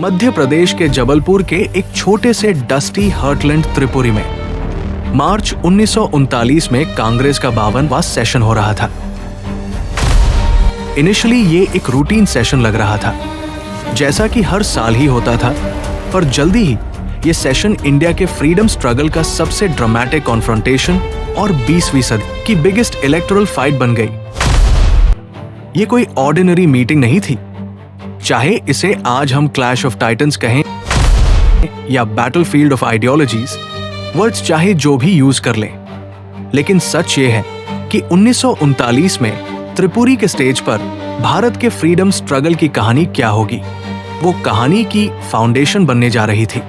मध्य प्रदेश के जबलपुर के एक छोटे से डस्टी हर्टलैंड त्रिपुरी में मार्च 1939 में कांग्रेस का 52वां सेशन हो रहा था। इनिशियली ये एक रूटीन सेशन लग रहा था, जैसा कि हर साल ही होता था, पर जल्दी ही ये सेशन इंडिया के फ्रीडम स्ट्रगल का सबसे ड्रामेटिक कॉन्फ्रंटेशन और 20वीं सदी की बिगेस्ट इलेक्टोरल फाइट बन गई। ये कोई ऑर्डिनरी मीटिंग नहीं थी, चाहे इसे आज हम क्लैश ऑफ टाइटन्स कहें या बैटलफील्ड ऑफ आइडियोलॉजीज, वर्ड्स चाहे जो भी यूज कर लें, लेकिन सच ये है कि 1939 में त्रिपुरी के स्टेज पर भारत के फ्रीडम स्ट्रगल की कहानी क्या होगी, वो कहानी की फाउंडेशन बनने जा रही थी।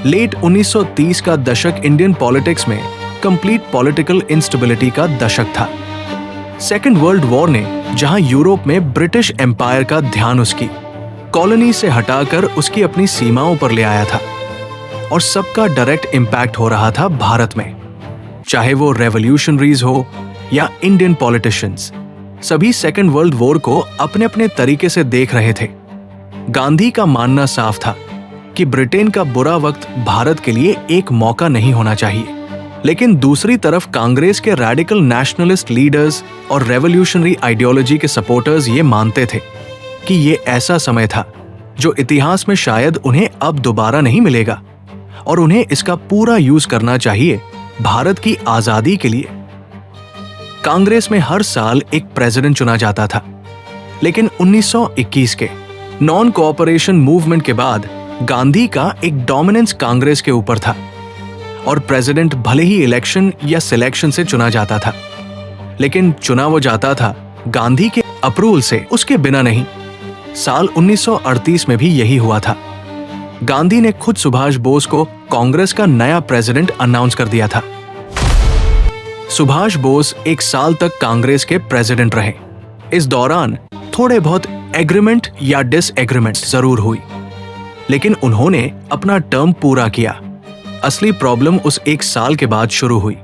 लेट 1930 का दशक इंडियन पॉलिटिक्स में कंप्लीट पॉलिटिकल इंस्टेबिलिटी का दशक था। सेकेंड वर्ल्ड वॉर ने जहां यूरोप में ब्रिटिश एम्पायर का ध्यान उसकी कॉलोनी से हटाकर उसकी अपनी सीमाओं पर ले आया था, और सबका डायरेक्ट इम्पैक्ट हो रहा था भारत में, चाहे वो रेवोल्यूशनरीज हो या इंडियन पॉलिटिशियंस। सभी सेकेंड वर्ल्ड वॉर को अपने अपने तरीके से देख रहे थे। गांधी का मानना साफ था कि ब्रिटेन का बुरा वक्त भारत के लिए एक मौका नहीं होना चाहिए, लेकिन दूसरी तरफ कांग्रेस के रैडिकल नेशनलिस्ट लीडर्स और रेवोल्यूशनरी आइडियोलॉजी के सपोर्टर्स ये मानते थे कि ये ऐसा समय था जो इतिहास में शायद उन्हें अब दोबारा नहीं मिलेगा, और उन्हें इसका पूरा यूज करना चाहिए भारत की आजादी के लिए। कांग्रेस में हर साल एक प्रेसिडेंट चुना जाता था, लेकिन 1921 के नॉन कोऑपरेशन मूवमेंट के बाद गांधी का एक डोमिनेंस कांग्रेस के ऊपर था, और प्रेसिडेंट भले ही इलेक्शन या सिलेक्शन से चुना जाता था, लेकिन चुना वो जाता था गांधी के अप्रूवल से, उसके बिना नहीं। साल 1938 में भी यही हुआ था। गांधी ने खुद सुभाष बोस को कांग्रेस का नया प्रेसिडेंट अनाउंस कर दिया था। सुभाष बोस एक साल तक कांग्रेस के प्रेसिडेंट रहे। इस दौरान थोड़े बहुत एग्रीमेंट या डिसएग्रीमेंट जरूर हुई, लेकिन उन्होंने अपना टर्म पूरा किया। असली प्रॉब्लम उस एक साल के बाद शुरू हुई,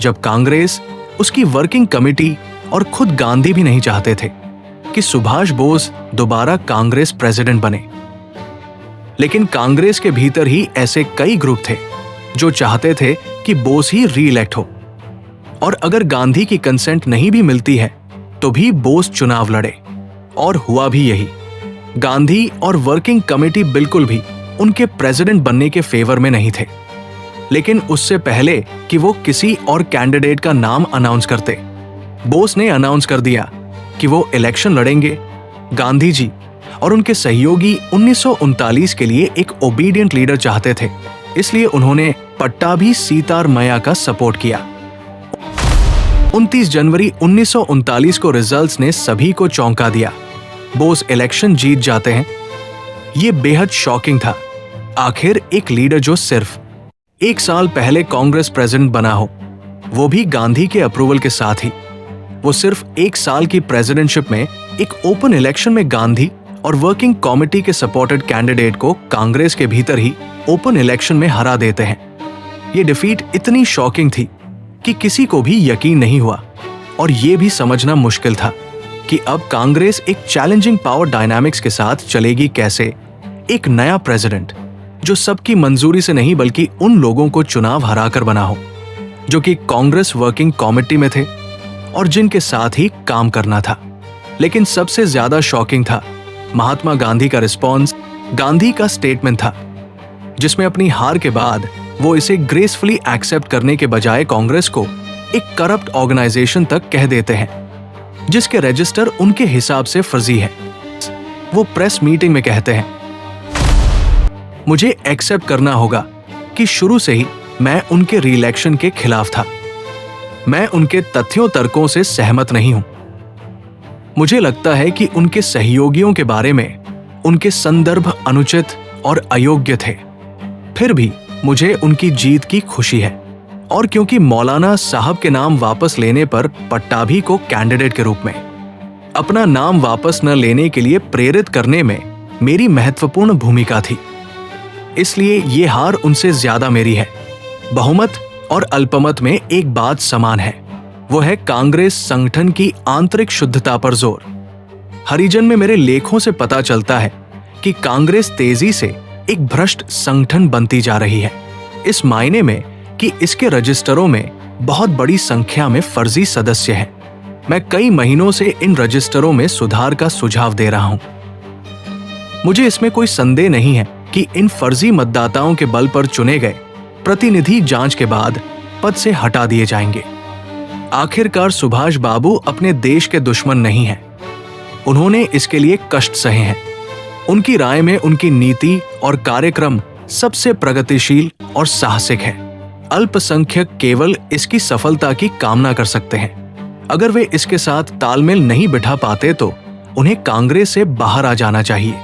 जब कांग्रेस, उसकी वर्किंग कमेटी और खुद गांधी भी नहीं चाहते थे कि सुभाष बोस दोबारा कांग्रेस प्रेसिडेंट बने। लेकिन कांग्रेस के भीतर ही ऐसे कई ग्रुप थे जो चाहते थे कि बोस ही री इलेक्ट हो, और अगर गांधी की कंसेंट नहीं भी मिलती है तो भी बोस चुनाव लड़े, और हुआ भी यही। गांधी और वर्किंग कमेटी बिल्कुल भी उनके प्रेसिडेंट बनने के फेवर में नहीं थे, लेकिन उससे पहले कि वो किसी और कैंडिडेट का नाम अनाउंस करते, बोस ने अनाउंस कर दिया कि वो इलेक्शन लड़ेंगे। गांधी जी और उनके सहयोगी 1939 के लिए एक ओबीडियंट लीडर चाहते थे, इसलिए उन्होंने पट्टाभी सीतारमैया का सपोर्ट किया। 29 जनवरी 1939 को रिजल्ट्स ने सभी को चौंका दिया। बोस इलेक्शन जीत जाते हैं। ये बेहद शॉकिंग था। आखिर एक लीडर जो सिर्फ एक साल पहले कांग्रेस प्रेसिडेंट बना हो, वो भी गांधी के अप्रूवल के साथ ही, वो सिर्फ एक साल की प्रेसिडेंटशिप में एक ओपन इलेक्शन में गांधी और वर्किंग कमेटी के सपोर्टेड कैंडिडेट को कांग्रेस के भीतर ही ओपन इलेक्शन में हरा देते हैं। ये डिफीट इतनी शॉकिंग थी कि किसी को भी यकीन नहीं हुआ, और ये भी समझना मुश्किल था कि अब कांग्रेस एक चैलेंजिंग पावर डायनामिक्स के साथ चलेगी कैसे। एक नया प्रेसिडेंट जो सबकी मंजूरी से नहीं बल्कि उन लोगों को चुनाव हराकर बना हो जो कि कांग्रेस वर्किंग कमेटी में थे और जिनके साथ ही काम करना था। लेकिन सबसे ज्यादा शॉकिंग था महात्मा गांधी का रिस्पॉन्स। गांधी का स्टेटमेंट था जिसमें अपनी हार के बाद वो इसे ग्रेसफुली एक्सेप्ट करने के बजाय कांग्रेस को एक करप्ट ऑर्गेनाइजेशन तक कह देते हैं, जिसके रजिस्टर उनके हिसाब से फर्जी है। वो प्रेस मीटिंग में कहते हैं, मुझे एक्सेप्ट करना होगा कि शुरू से ही मैं उनके रीइलेक्शन के खिलाफ था। मैं उनके तथ्यों तर्कों से सहमत नहीं हूं। मुझे लगता है कि उनके सहयोगियों के बारे में उनके संदर्भ अनुचित और अयोग्य थे। फिर भी मुझे उनकी जीत की खुशी है, और क्योंकि मौलाना साहब के नाम वापस लेने पर पट्टाभी को कैंडिडेट के रूप में अपना नाम वापस न लेने के लिए प्रेरित करने में मेरी महत्वपूर्ण भूमिका थी, इसलिए ये हार उनसे ज्यादा मेरी है। बहुमत और अल्पमत में एक बात समान है, वो है कांग्रेस संगठन की आंतरिक शुद्धता पर जोर। हरिजन में मेरे लेखों से पता चलता है कि कांग्रेस तेजी से एक भ्रष्ट संगठन बनती जा रही है, इस मायने में कि इसके रजिस्टरों में बहुत बड़ी संख्या में फर्जी सदस्य हैं। मैं कई महीनों से इन रजिस्टरों में सुधार का सुझाव दे रहा हूं। मुझे इसमें कोई संदेह नहीं है कि इन फर्जी मतदाताओं के बल पर चुने गए प्रतिनिधि जांच के बाद पद से हटा दिए जाएंगे। आखिरकार सुभाष बाबू अपने देश के दुश्मन नहीं हैं। उन्होंने इसके लिए कष्ट सहे हैं। उनकी राय में उनकी नीति और कार्यक्रम सबसे प्रगतिशील और साहसिक है। अल्पसंख्यक केवल इसकी सफलता की कामना कर सकते हैं। अगर वे इसके साथ तालमेल नहीं बिठा पाते तो उन्हें कांग्रेस से बाहर आ जाना चाहिए।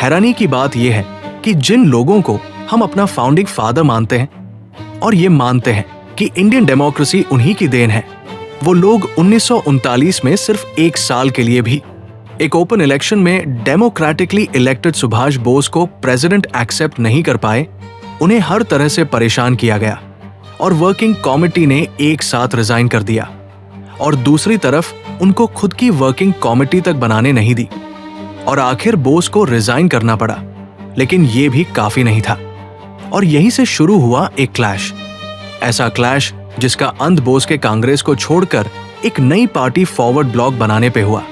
हैरानी की बात यह है कि जिन लोगों को हम अपना फाउंडिंग फादर मानते हैं और ये मानते हैं कि इंडियन डेमोक्रेसी उन्हीं की देन है, वो लोग 1939 में सिर्फ 1 साल के लिए भी एक ओपन इलेक्शन में डेमोक्रेटिकली इलेक्टेड सुभाष बोस को प्रेसिडेंट एक्सेप्ट नहीं कर पाए। उन्हें हर तरह से परेशान किया गया और वर्किंग कमेटी ने एक साथ रिजाइन कर दिया और दूसरी तरफ उनको खुद की वर्किंग कमेटी तक बनाने नहीं दी और आखिर बोस को रिजाइन करना पड़ा। लेकिन ये भी काफी नहीं था और यहीं से शुरू हुआ एक क्लैश, ऐसा क्लैश जिसका अंत बोस के कांग्रेस को छोड़कर एक नई पार्टी फॉरवर्ड ब्लॉक बनाने पे हुआ।